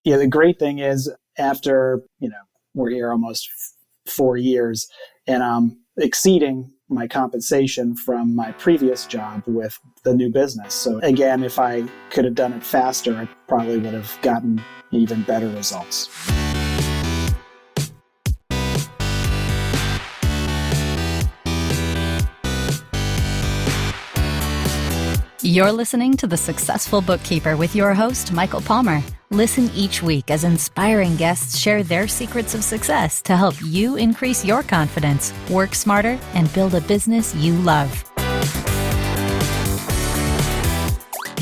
Yeah, the great thing is after, we're here almost 4 years and I'm exceeding my compensation from my previous job with the new business. So again, if I could have done it faster, I probably would have gotten even better results. You're listening to The Successful Bookkeeper with your host, Michael Palmer. Listen each week as inspiring guests share their secrets of success to help you increase your confidence, work smarter, and build a business you love.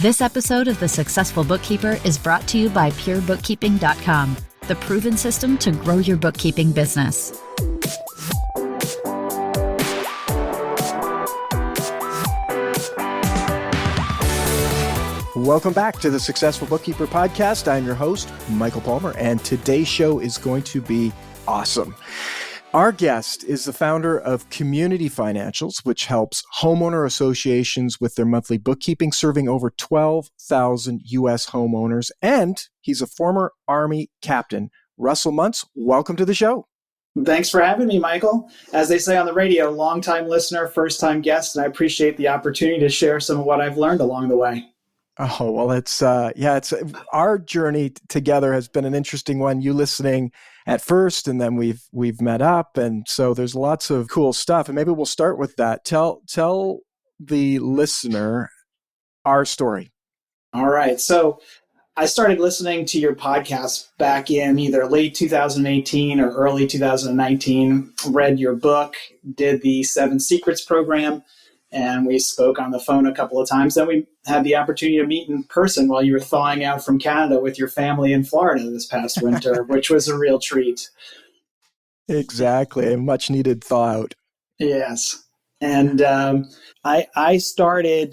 This episode of The Successful Bookkeeper is brought to you by PureBookkeeping.com, the proven system to grow your bookkeeping business. Welcome back to the Successful Bookkeeper podcast. I'm your host, Michael Palmer, and today's show is going to be awesome. Our guest is the founder of Community Financials, which helps homeowner associations with their monthly bookkeeping, serving over 12,000 U.S. homeowners, and he's a former Army captain. Russell Munz, welcome to the show. Thanks for having me, Michael. As they say on the radio, longtime listener, first-time guest, and I appreciate the opportunity to share some of what I've learned along the way. Oh, well, it's our journey together has been an interesting one. You listening at first, and then we've met up. And so there's lots of cool stuff. And maybe we'll start with that. Tell the listener our story. All right. So I started listening to your podcast back in either late 2018 or early 2019, read your book, did the 7 Secrets program, and we spoke on the phone a couple of times. Then we had the opportunity to meet in person while you were thawing out from Canada with your family in Florida this past winter, which was a real treat. Exactly. A much needed thaw out. Yes. And I started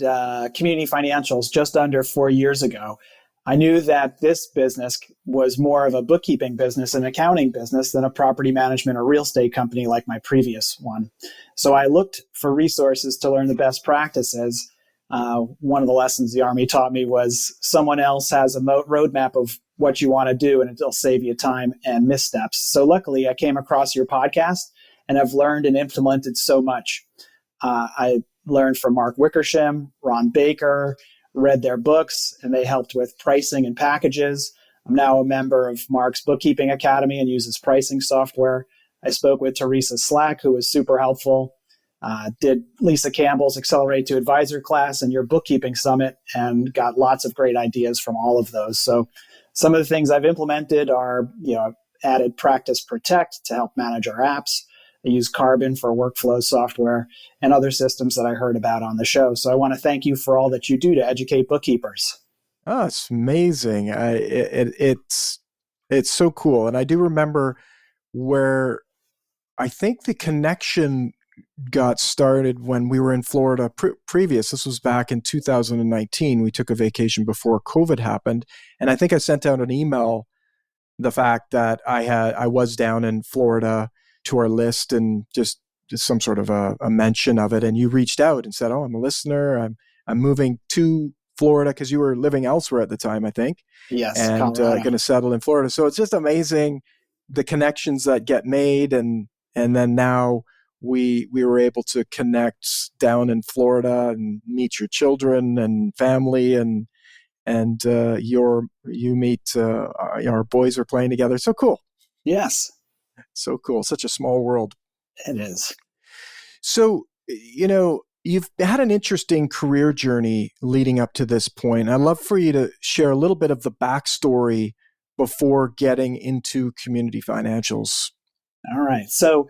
Community Financials just under 4 years ago. I knew that this business was more of a bookkeeping business and accounting business than a property management or real estate company like my previous one. So I looked for resources to learn the best practices. One of the lessons the Army taught me was someone else has a roadmap of what you want to do, and it'll save you time and missteps. So luckily, I came across your podcast, and I've learned and implemented so much. I learned from Mark Wickersham, Ron Baker, read their books, and they helped with pricing and packages. I'm now a member of Mark's Bookkeeping Academy and uses pricing software. I spoke with Teresa Slack, who was super helpful. Did Lisa Campbell's Accelerate to Advisor class and your bookkeeping summit, and got lots of great ideas from all of those. So some of the things I've implemented are, added Practice Protect to help manage our apps. I use Carbon for workflow software and other systems that I heard about on the show. So I want to thank you for all that you do to educate bookkeepers. Oh, it's amazing. It's so cool. And I do remember where I think the connection got started when we were in Florida previous. This was back in 2019. We took a vacation before COVID happened. And I think I sent out an email, the fact that I was down in Florida, to our list, and just some sort of a mention of it. And you reached out and said, "Oh, I'm a listener. I'm moving to Florida," because you were living elsewhere at the time, I think. Yes, and going to settle in Florida. So it's just amazing the connections that get made, and then now we were able to connect down in Florida and meet your children and family, and you meet our boys are playing together. So cool. Yes. So cool. Such a small world. It is. So, you've had an interesting career journey leading up to this point. I'd love for you to share a little bit of the backstory before getting into Community Financials. All right. So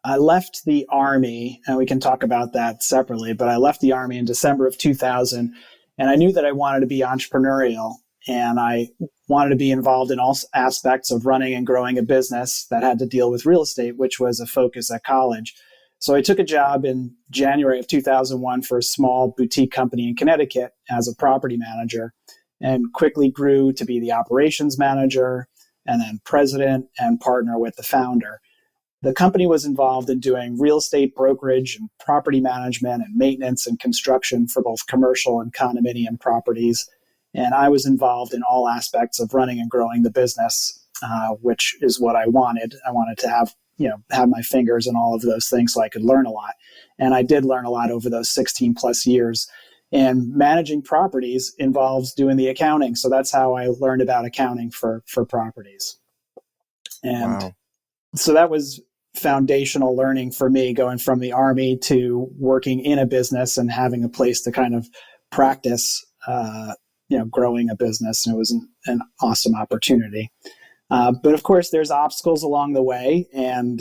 I left the Army, and we can talk about that separately, but I left the Army in December of 2000, and I knew that I wanted to be entrepreneurial. And I wanted to be involved in all aspects of running and growing a business that had to deal with real estate, which was a focus at college. So I took a job in January of 2001 for a small boutique company in Connecticut as a property manager, and quickly grew to be the operations manager and then president and partner with the founder. The company was involved in doing real estate brokerage and property management and maintenance and construction for both commercial and condominium properties. And I was involved in all aspects of running and growing the business, which is what I wanted. I wanted to have my fingers in all of those things so I could learn a lot. And I did learn a lot over those 16 plus years. And managing properties involves doing the accounting. So that's how I learned about accounting for properties. And wow. So that was foundational learning for me, going from the Army to working in a business and having a place to kind of practice, growing a business. And it was an awesome opportunity. But of course, there's obstacles along the way. And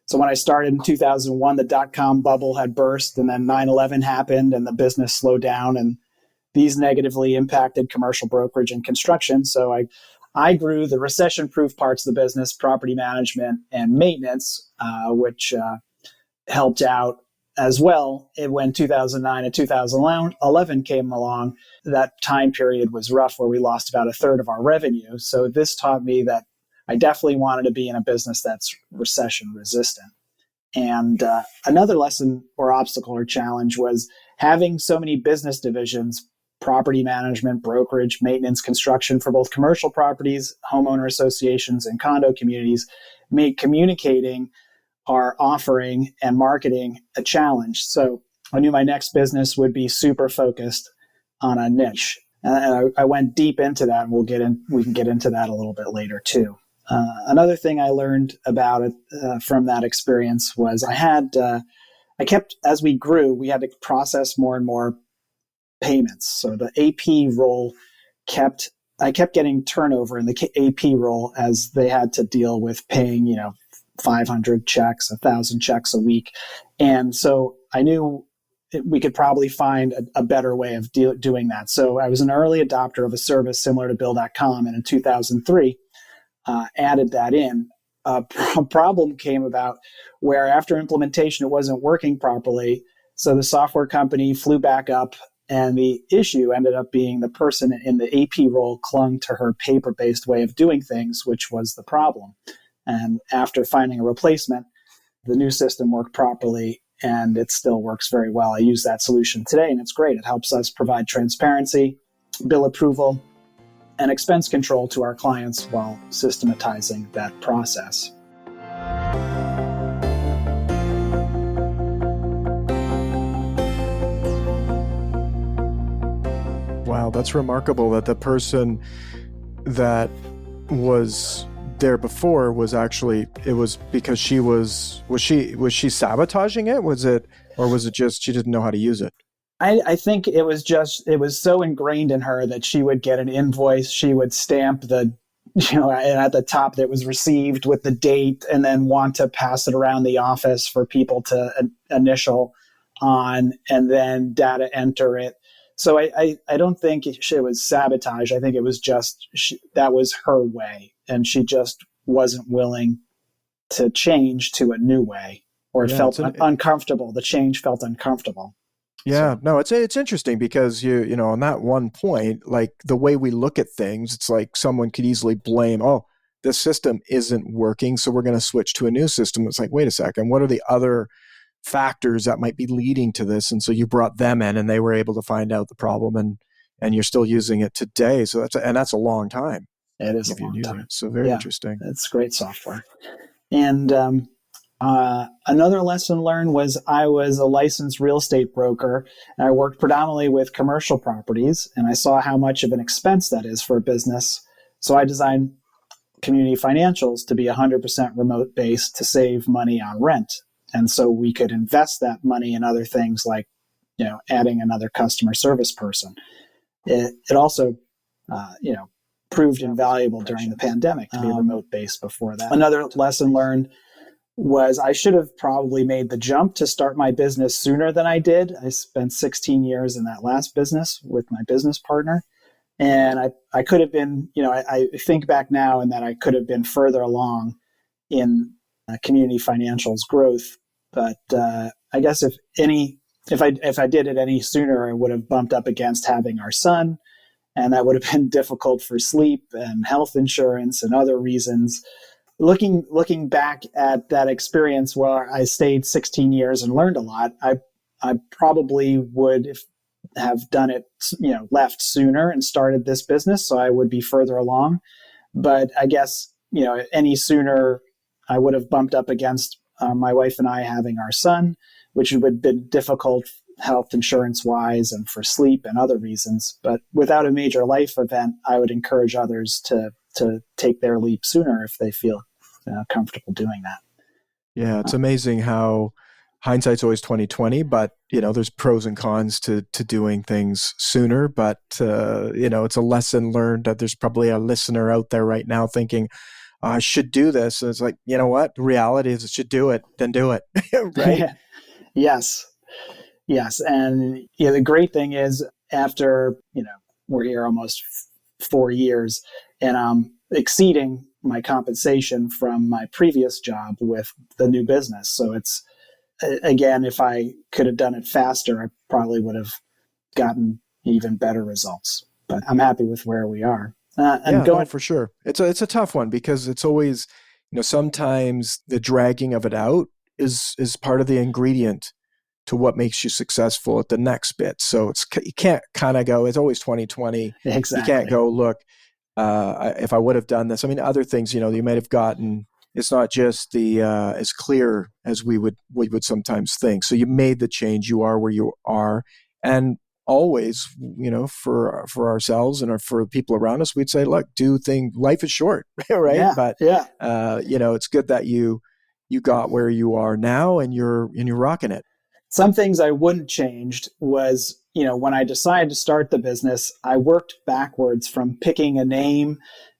so when I started in 2001, the dot-com bubble had burst, and then 9/11 happened and the business slowed down. And these negatively impacted commercial brokerage and construction. So I grew the recession-proof parts of the business, property management and maintenance, which helped out as well. When 2009 and 2011 came along, that time period was rough where we lost about a third of our revenue. So this taught me that I definitely wanted to be in a business that's recession resistant. And another lesson or obstacle or challenge was having so many business divisions: property management, brokerage, maintenance, construction for both commercial properties, homeowner associations, and condo communities, made communicating our offering and marketing a challenge. So I knew my next business would be super focused on a niche. And I went deep into that, and we can get into that a little bit later too. Another thing I learned about it from that experience was as we grew, we had to process more and more payments. So the AP role I kept getting turnover in the AP role as they had to deal with paying, 500 checks, 1,000 checks a week. And so I knew we could probably find a better way of doing that. So I was an early adopter of a service similar to Bill.com, and in 2003, added that in. A problem came about where after implementation, it wasn't working properly. So the software company flew back up, and the issue ended up being the person in the AP role clung to her paper-based way of doing things, which was the problem. And after finding a replacement, the new system worked properly, and it still works very well. I use that solution today, and it's great. It helps us provide transparency, bill approval, and expense control to our clients while systematizing that process. Wow, that's remarkable that the person that was there before was actually, it was because she was she sabotaging it? Was it just she didn't know how to use it? I think it was so ingrained in her that she would get an invoice, she would stamp the, at the top that it was received with the date, and then want to pass it around the office for people to initial on, and then data enter it. So I don't think it was sabotage. I think it was just that was her way, and she just wasn't willing to change to a new way, or it felt uncomfortable. The change felt uncomfortable. Yeah, no, it's interesting because you know on that one point, like the way we look at things, it's like someone could easily blame, oh, this system isn't working, so we're going to switch to a new system. It's like, wait a second, what are the other factors that might be leading to this? And so you brought them in, and they were able to find out the problem, and you're still using it today. So that's a long time. It is a long time. So very interesting. It's great software. And another lesson learned was I was a licensed real estate broker, and I worked predominantly with commercial properties, and I saw how much of an expense that is for a business. So I designed Community Financials to be 100% remote based to save money on rent. And so we could invest that money in other things like, adding another customer service person. It also, proved invaluable during the pandemic to be remote based before that. Another lesson learned was I should have probably made the jump to start my business sooner than I did. I spent 16 years in that last business with my business partner. And I could have been, I think back now and that I could have been further along in Community Financials growth. But I guess if I did it any sooner, I would have bumped up against having our son. And that would have been difficult for sleep and health insurance and other reasons. Looking back at that experience where I stayed 16 years and learned a lot, I probably would, have done it, left sooner and started this business, so I would be further along. But I guess, any sooner I would have bumped up against my wife and I having our son, which would have been difficult health insurance wise and for sleep and other reasons. But without a major life event, I would encourage others to take their leap sooner if they feel comfortable doing that. Yeah, it's amazing how hindsight's always 20/20, but there's pros and cons to doing things sooner. But it's a lesson learned that there's probably a listener out there right now thinking, I should do this. And it's like, you know what? The reality is, I should do it, then do it, right? Yes. And the great thing is, after we're here almost 4 years, and I'm exceeding my compensation from my previous job with the new business. So it's, again, if I could have done it faster, I probably would have gotten even better results. But I'm happy with where we are. For sure. It's a tough one, because it's always, sometimes the dragging of it out is part of the ingredient to what makes you successful at the next bit. So you can't kind of go, it's always 20/20. Exactly. You can't go, look, if I would have done this, other things, you might have gotten, it's not just the as clear as we would sometimes think. So you made the change, you are where you are. And always, for ourselves and for people around us, we'd say, look, life is short, right? Yeah, but it's good that you got where you are now, and you're rocking it. Some things I wouldn't changed was, when I decided to start the business, I worked backwards from picking a name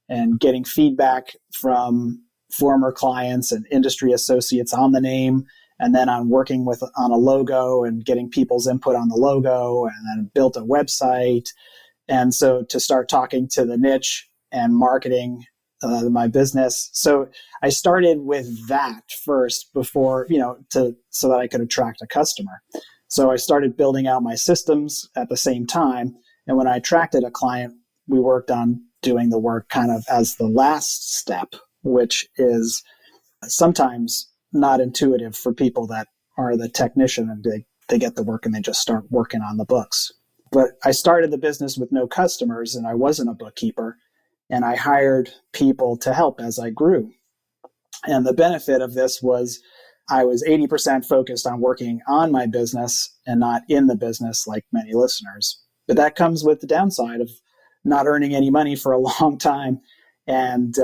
and getting feedback from former clients and industry associates on the name, and then on working on a logo and getting people's input on the logo, and then built a website. And so to start talking to the niche and marketing my business. So I started with that first before, so that I could attract a customer. So I started building out my systems at the same time. And when I attracted a client, we worked on doing the work kind of as the last step, which is sometimes not intuitive for people that are the technician, and they get the work and they just start working on the books. But I started the business with no customers, and I wasn't a bookkeeper, and I hired people to help as I grew. And the benefit of this was I was 80% focused on working on my business and not in the business like many listeners. But that comes with the downside of not earning any money for a long time. And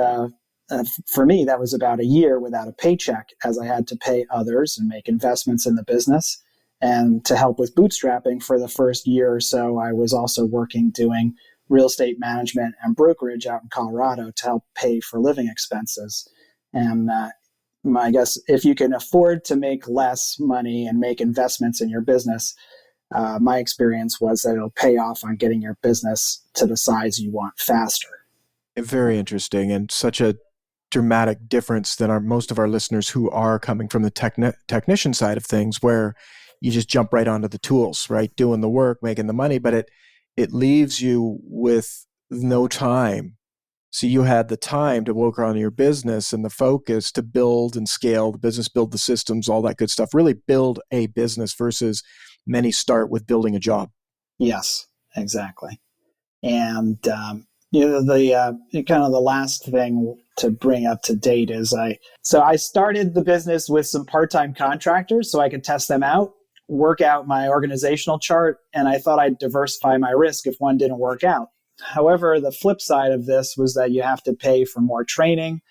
for me, that was about a year without a paycheck, as I had to pay others and make investments in the business. And to help with bootstrapping for the first year or so, I was also working doing real estate management and brokerage out in Colorado to help pay for living expenses. And I guess if you can afford to make less money and make investments in your business, my experience was that it'll pay off on getting your business to the size you want faster. Very interesting, and such a dramatic difference than most of our listeners who are coming from the technician side of things, where you just jump right onto the tools, right? Doing the work, making the money, but it leaves you with no time. So you had the time to work on your business and the focus to build and scale the business, build the systems, all that good stuff, really build a business, versus many start with building a job. Yes, exactly. And, the kind of the last thing to bring up to date is I started the business with some part-time contractors so I could test them out, work out my organizational chart, and I thought I'd diversify my risk if one didn't work out. However, the flip side of this was that you have to pay for more training,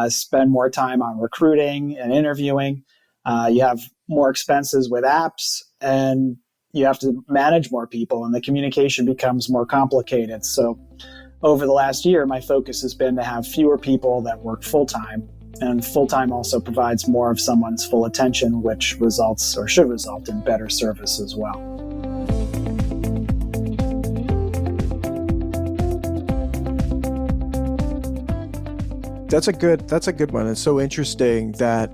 spend more time on recruiting and interviewing. You have more expenses with apps, and you have to manage more people, and the communication becomes more complicated. So over the last year, my focus has been to have fewer people that work full-time. And full-time also provides more of someone's full attention, which results or should result in better service as well. That's a good one. It's so interesting that,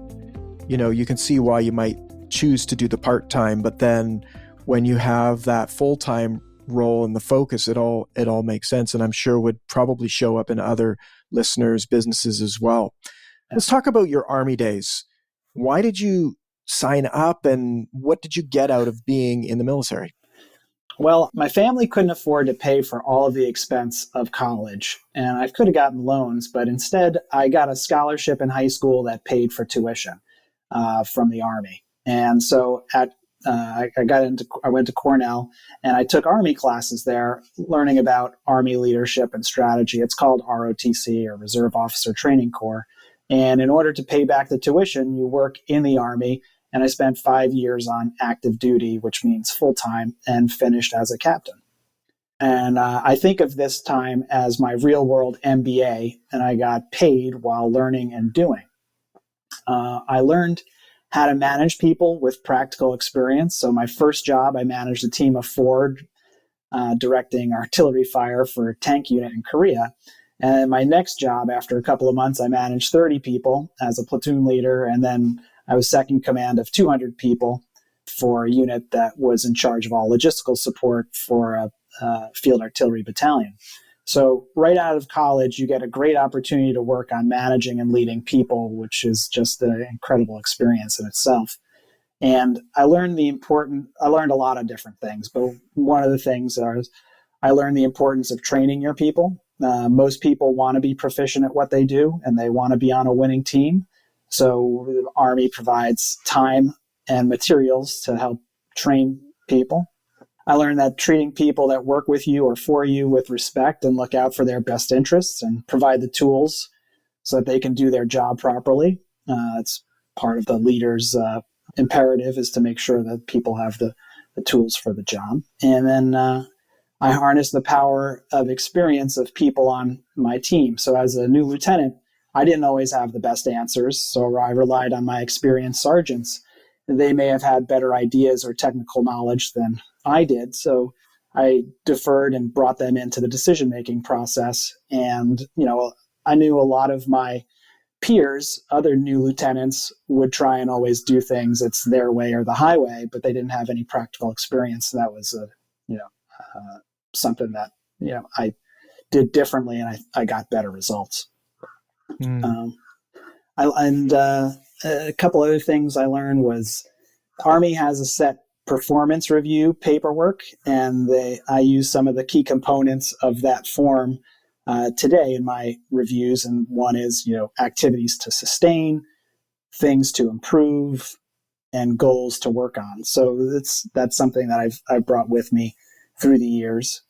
you can see why you might choose to do the part-time, but then when you have that full-time role and the focus, it all makes sense. And I'm sure would probably show up in other listeners' businesses as well. Let's talk about your Army days. Why did you sign up, and what did you get out of being in the military? Well, my family couldn't afford to pay for all of the expense of college, and I could have gotten loans, but instead I got a scholarship in high school that paid for tuition from the Army. And so I went to Cornell, and I took Army classes there, learning about Army leadership and strategy. It's called ROTC, or Reserve Officer Training Corps. And in order to pay back the tuition, you work in the Army. And I spent 5 years on active duty, which means full time, and finished as a captain. And I think of this time as my real world MBA, and I got paid while learning and doing. I learned how to manage people with practical experience. So my first job, I managed a team of 4, directing artillery fire for a tank unit in Korea. And my next job, after a couple of months, I managed 30 people as a platoon leader, and then I was second command of 200 people for a unit that was in charge of all logistical support for a field artillery battalion. So right out of college, you get a great opportunity to work on managing and leading people, which is just an incredible experience in itself. And I learned a lot of different things, but one of the things is I learned the importance of training your people. Most people want to be proficient at what they do, and they want to be on a winning team. So the Army provides time and materials to help train people. I learned that treating people that work with you or for you with respect and look out for their best interests and provide the tools so that they can do their job properly. It's part of the leader's imperative, is to make sure that people have the tools for the job. And then I harnessed the power of experience of people on my team. So as a new lieutenant, I didn't always have the best answers, so I relied on my experienced sergeants. They may have had better ideas or technical knowledge than I did, so I deferred and brought them into the decision-making process. And, I knew a lot of my peers, other new lieutenants, would try and always do things, it's their way or the highway, but they didn't have any practical experience. So that was something that, I did differently, and I got better results. A couple other things I learned was Army has a set performance review paperwork, and I use some of the key components of that form today in my reviews. And one is, activities to sustain, things to improve, and goals to work on. So that's something that I've brought with me through the years,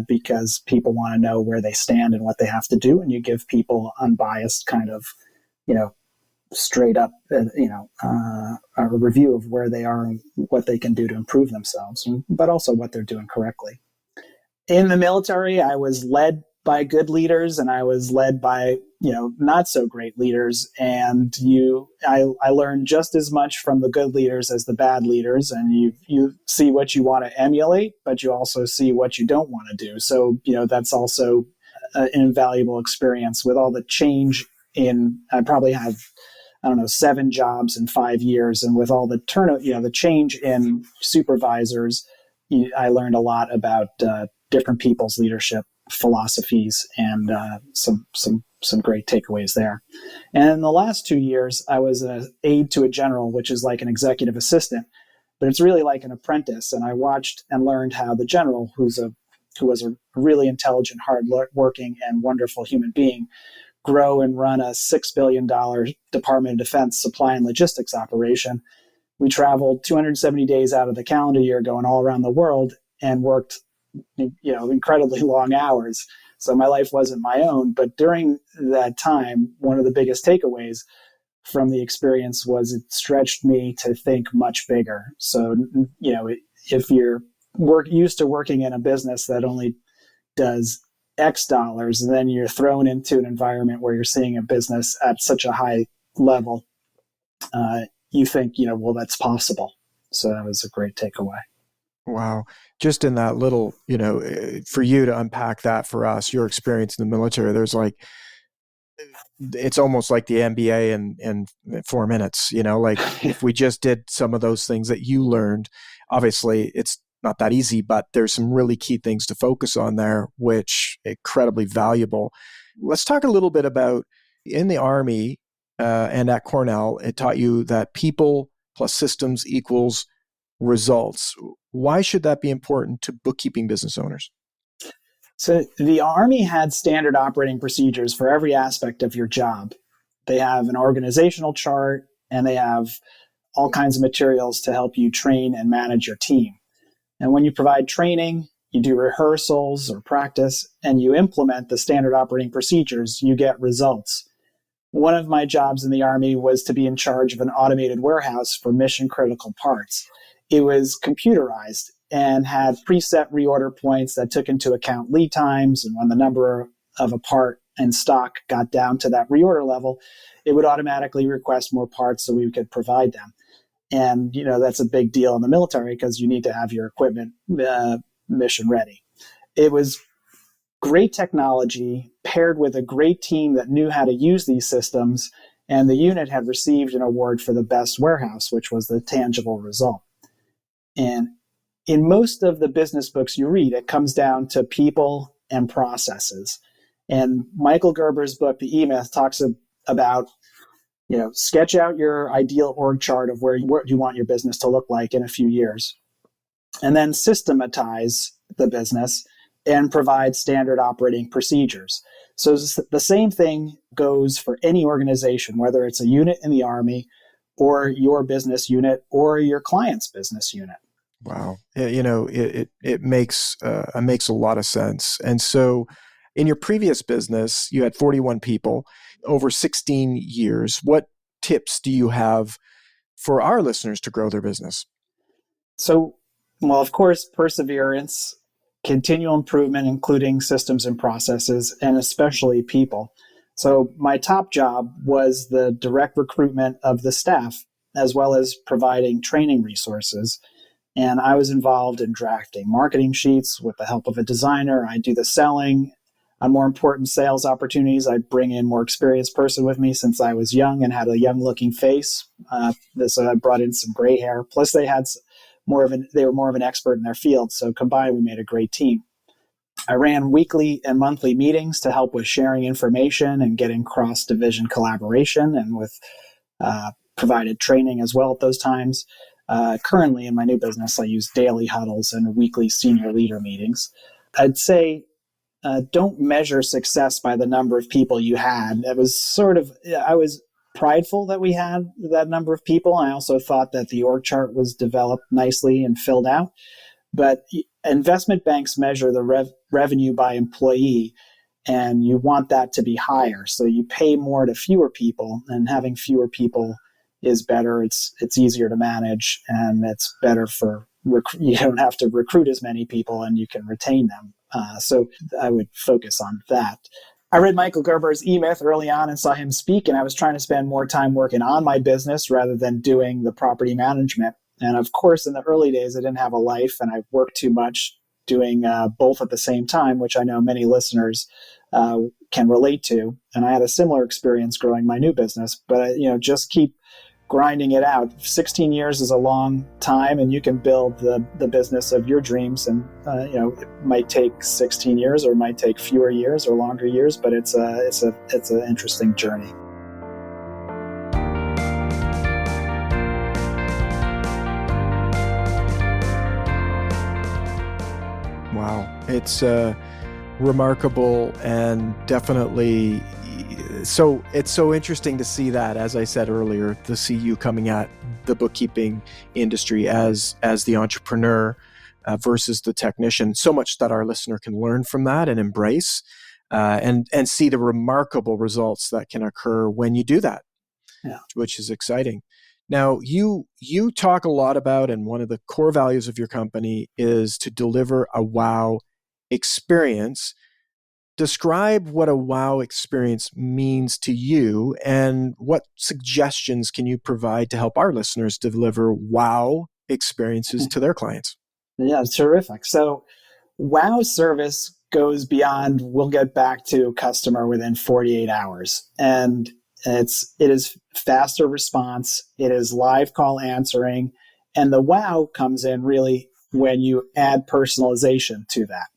because people want to know where they stand and what they have to do, and you give people unbiased kind of, straight up, a review of where they are and what they can do to improve themselves, but also what they're doing correctly. In the military, I was led by good leaders, and I was led by, not so great leaders. And I learned just as much from the good leaders as the bad leaders. And you see what you want to emulate, but you also see what you don't want to do. So, that's also an invaluable experience with all the change I probably have, 7 jobs in 5 years. And with all the the change in supervisors, I learned a lot about different people's leadership philosophies, and some great takeaways there. And in the last 2 years, I was an aide to a general, which is like an executive assistant, but it's really like an apprentice. And I watched and learned how the general, who was a really intelligent, hardworking, and wonderful human being, grow and run a $6 billion Department of Defense supply and logistics operation. We traveled 270 days out of the calendar year, going all around the world, and worked, incredibly long hours. So my life wasn't my own. But during that time, one of the biggest takeaways from the experience was it stretched me to think much bigger. So, if you're used to working in a business that only does X dollars, and then you're thrown into an environment where you're seeing a business at such a high level, you think, well, that's possible. So that was a great takeaway. Wow. Just in that little, for you to unpack that for us, your experience in the military, it's almost like the MBA in 4 minutes, if we just did some of those things that you learned, obviously it's not that easy, but there's some really key things to focus on there, which incredibly valuable. Let's talk a little bit about in the Army and at Cornell, it taught you that people plus systems equals results. Why should that be important to bookkeeping business owners? So the Army had standard operating procedures for every aspect of your job. They have an organizational chart, and they have all kinds of materials to help you train and manage your team. And when you provide training, you do rehearsals or practice, and you implement the standard operating procedures, you get results. One of my jobs in the Army was to be in charge of an automated warehouse for mission critical parts. It was computerized and had preset reorder points that took into account lead times, and when the number of a part in stock got down to that reorder level, it would automatically request more parts so we could provide them. And, that's a big deal in the military because you need to have your equipment mission ready. It was great technology paired with a great team that knew how to use these systems. And the unit had received an award for the best warehouse, which was the tangible result. And in most of the business books you read, it comes down to people and processes. And Michael Gerber's book, The E-Myth, talks about sketch out your ideal org chart of where you want your business to look like in a few years, and then systematize the business and provide standard operating procedures. So the same thing goes for any organization, whether it's a unit in the Army or your business unit or your client's business unit. Wow. It makes a lot of sense. And so in your previous business, you had 41 people over 16 years. What tips do you have for our listeners to grow their business? So, well, of course, perseverance, continual improvement, including systems and processes, and especially people. So my top job was the direct recruitment of the staff, as well as providing training resources. And I was involved in drafting marketing sheets with the help of a designer. I do the selling. On more important sales opportunities, I'd bring in more experienced person with me since I was young and had a young-looking face. So I brought in some gray hair. Plus, they were more of an expert in their field. So combined, we made a great team. I ran weekly and monthly meetings to help with sharing information and getting cross-division collaboration, and with provided training as well at those times. Currently, in my new business, I use daily huddles and weekly senior leader meetings. I'd say don't measure success by the number of people you had. I was prideful that we had that number of people. I also thought that the org chart was developed nicely and filled out. But investment banks measure the revenue by employee, and you want that to be higher. So you pay more to fewer people, and having fewer people is better. It's easier to manage, and it's better for you don't have to recruit as many people, and you can retain them. So I would focus on that. I read Michael Gerber's E-Myth early on and saw him speak, and I was trying to spend more time working on my business rather than doing the property management. And of course, in the early days, I didn't have a life, and I worked too much doing both at the same time, which I know many listeners can relate to. And I had a similar experience growing my new business, but just keep grinding it out. 16 years is a long time, and you can build the business of your dreams. And it might take 16 years, or it might take fewer years or longer years, but it's an interesting journey. Wow, it's remarkable, and definitely. So it's so interesting to see that, as I said earlier, to see you coming at the bookkeeping industry as the entrepreneur versus the technician. So much that our listener can learn from that and embrace, and see the remarkable results that can occur when you do that, which is exciting. Now, you talk a lot about, and one of the core values of your company is to deliver a wow experience. Describe what a wow experience means to you, and what suggestions can you provide to help our listeners deliver wow experiences to their clients? Yeah, terrific. So wow service goes beyond, we'll get back to customer within 48 hours. And it is faster response. It is live call answering. And the wow comes in really when you add personalization to that.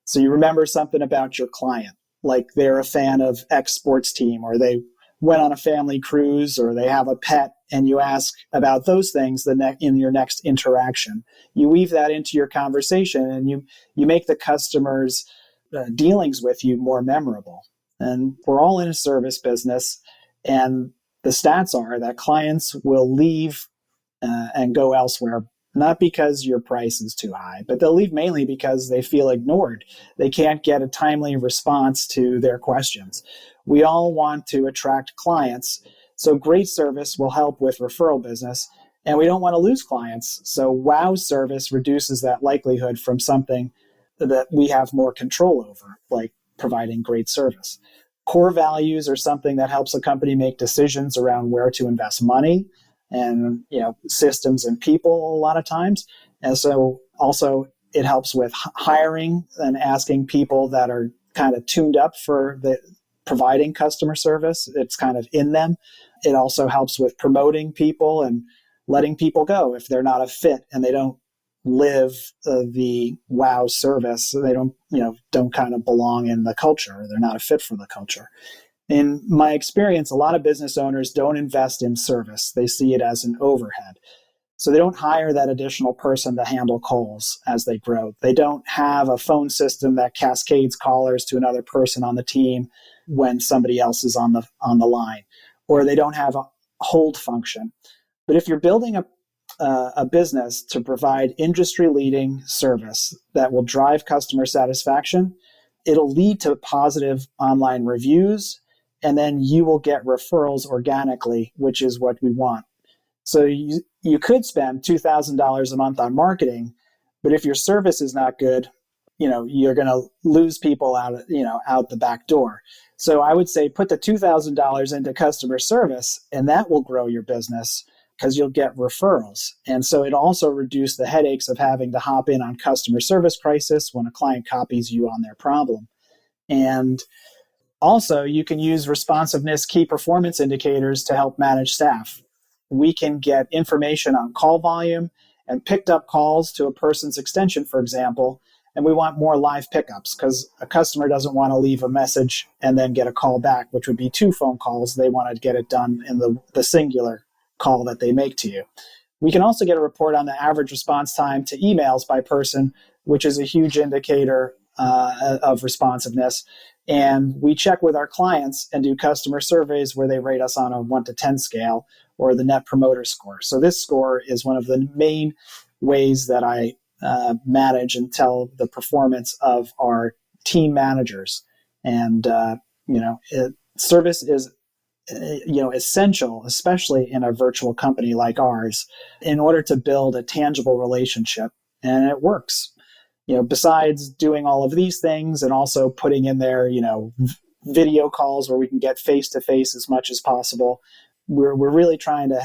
So you remember something about your client, like they're a fan of X sports team, or they went on a family cruise, or they have a pet, and you ask about those things in your next interaction. You weave that into your conversation, and you make the customer's dealings with you more memorable. And we're all in a service business, and the stats are that clients will leave and go elsewhere, not because your price is too high, but they'll leave mainly because they feel ignored. They can't get a timely response to their questions. We all want to attract clients, so great service will help with referral business, and we don't want to lose clients. So wow service reduces that likelihood from something that we have more control over, like providing great service. Core values are something that helps a company make decisions around where to invest money, and systems and people a lot of times. And so also it helps with hiring and asking people that are kind of tuned up for the providing customer service. It's kind of in them. It also helps with promoting people and letting people go if they're not a fit and they don't live the wow service. They don't kind of belong in the culture. They're not a fit for the culture. In my experience, a lot of business owners don't invest in service. They see it as an overhead. So they don't hire that additional person to handle calls as they grow. They don't have a phone system that cascades callers to another person on the team when somebody else is on the line, or they don't have a hold function. But if you're building a business to provide industry-leading service that will drive customer satisfaction, it'll lead to positive online reviews, and then you will get referrals organically, which is what we want. So you could spend $2,000 a month on marketing, but if your service is not good, you're going to lose people out the back door. So I would say put the $2,000 into customer service, and that will grow your business because you'll get referrals. And so it also reduces the headaches of having to hop in on customer service crisis when a client copies you on their problem. And also, you can use responsiveness key performance indicators to help manage staff. We can get information on call volume and picked up calls to a person's extension, for example, and we want more live pickups because a customer doesn't want to leave a message and then get a call back, which would be 2 phone calls. They want to get it done in the singular call that they make to you. We can also get a report on the average response time to emails by person, which is a huge indicator of responsiveness. And we check with our clients and do customer surveys where they rate us on a 1 to 10 scale or the Net Promoter Score. So this score is one of the main ways that I manage and tell the performance of our team managers. And, service is essential, especially in a virtual company like ours, in order to build a tangible relationship. And it works. Besides doing all of these things and also putting in there, video calls where we can get face-to-face as much as possible, we're really trying to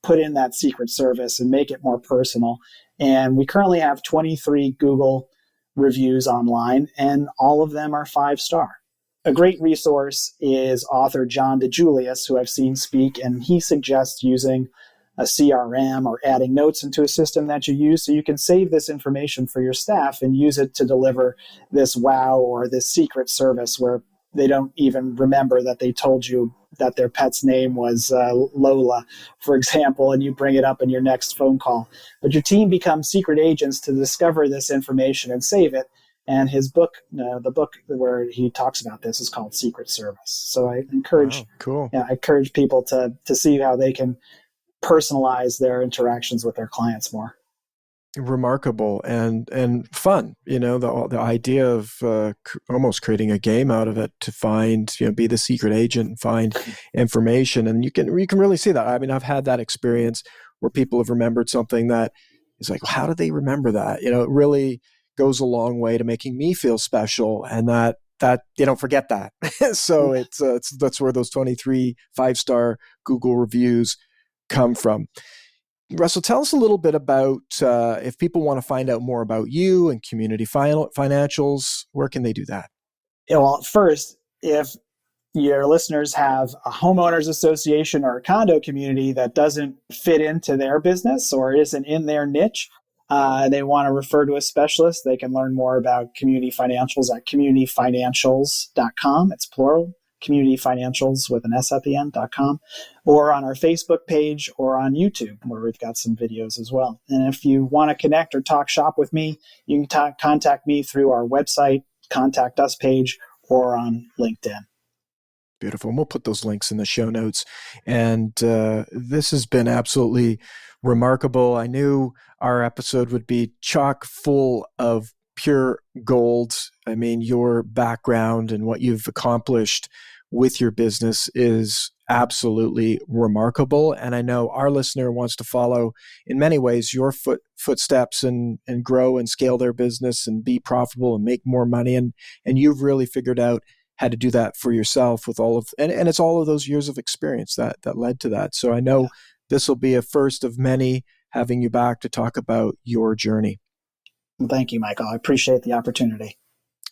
put in that secret service and make it more personal. And we currently have 23 Google reviews online, and all of them are 5-star. A great resource is author John DeJulius, who I've seen speak, and he suggests using a CRM or adding notes into a system that you use so you can save this information for your staff and use it to deliver this wow or this secret service where they don't even remember that they told you that their pet's name was Lola, for example, and you bring it up in your next phone call. But your team becomes secret agents to discover this information and save it. And his book, the book where he talks about this, is called Secret Service. So I encourage, I encourage people to see how they can personalize their interactions with their clients more. Remarkable and fun. The idea of almost creating a game out of it to find, be the secret agent and find information. And you can really see that. I mean, I've had that experience where people have remembered something that is like, well, how did they remember that? It really goes a long way to making me feel special, and that you don't forget that. So that's where those 23 5-star Google reviews come from. Russell, tell us a little bit about if people want to find out more about you and Community Financials, where can they do that? Well, first, if your listeners have a homeowners association or a condo community that doesn't fit into their business or isn't in their niche, and they want to refer to a specialist, they can learn more about Community Financials at communityfinancials.com. It's plural, Community Financials with an S at the end.com, or on our Facebook page or on YouTube, where we've got some videos as well. And if you want to connect or talk shop with me, you can contact me through our website, Contact Us page, or on LinkedIn. Beautiful. And we'll put those links in the show notes. And this has been absolutely remarkable. I knew our episode would be chock full of pure gold. I mean, your background and what you've accomplished with your business is absolutely remarkable. And I know our listener wants to follow, in many ways, your footsteps and grow and scale their business and be profitable and make more money. And you've really figured out how to do that for yourself with all of, and it's all of those years of experience that led to that. So I know this will be a first of many, having you back to talk about your journey. Well, thank you, Michael. I appreciate the opportunity.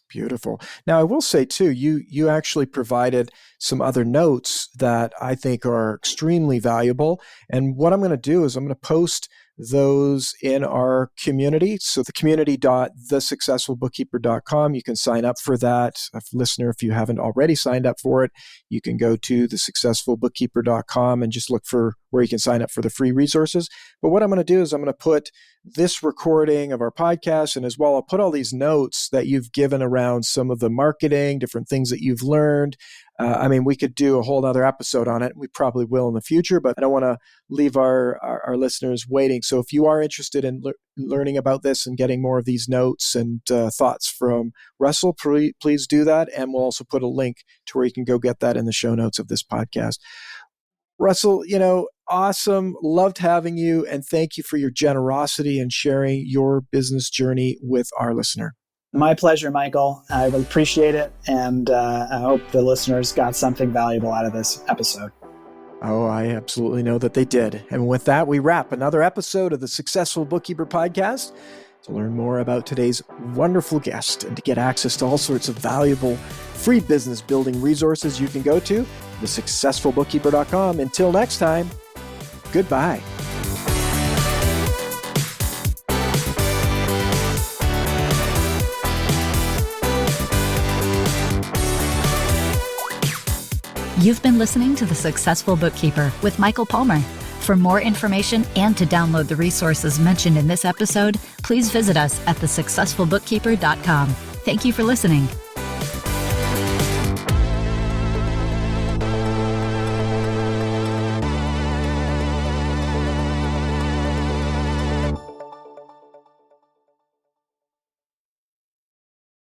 Beautiful. Now, I will say, too, you actually provided some other notes that I think are extremely valuable. And what I'm going to do is I'm going to post those in our community. So the community.thesuccessfulbookkeeper.com. You can sign up for that. Listener, if you haven't already signed up for it, you can go to thesuccessfulbookkeeper.com and just look for where you can sign up for the free resources. But what I'm going to do is I'm going to put this recording of our podcast, and as well, I'll put all these notes that you've given around some of the marketing, different things that you've learned. I mean, we could do a whole other episode on it. We probably will in the future, but I don't want to leave our listeners waiting. So if you are interested in learning about this and getting more of these notes and thoughts from Russell, please do that. And we'll also put a link to where you can go get that in the show notes of this podcast. Russell, awesome. Loved having you. And thank you for your generosity and sharing your business journey with our listener. My pleasure, Michael. I appreciate it. And I hope the listeners got something valuable out of this episode. Oh, I absolutely know that they did. And with that, we wrap another episode of the Successful Bookkeeper Podcast. To learn more about today's wonderful guest and to get access to all sorts of valuable free business building resources, you can go to thesuccessfulbookkeeper.com. Until next time, goodbye. You've been listening to The Successful Bookkeeper with Michael Palmer. For more information and to download the resources mentioned in this episode, please visit us at thesuccessfulbookkeeper.com. Thank you for listening.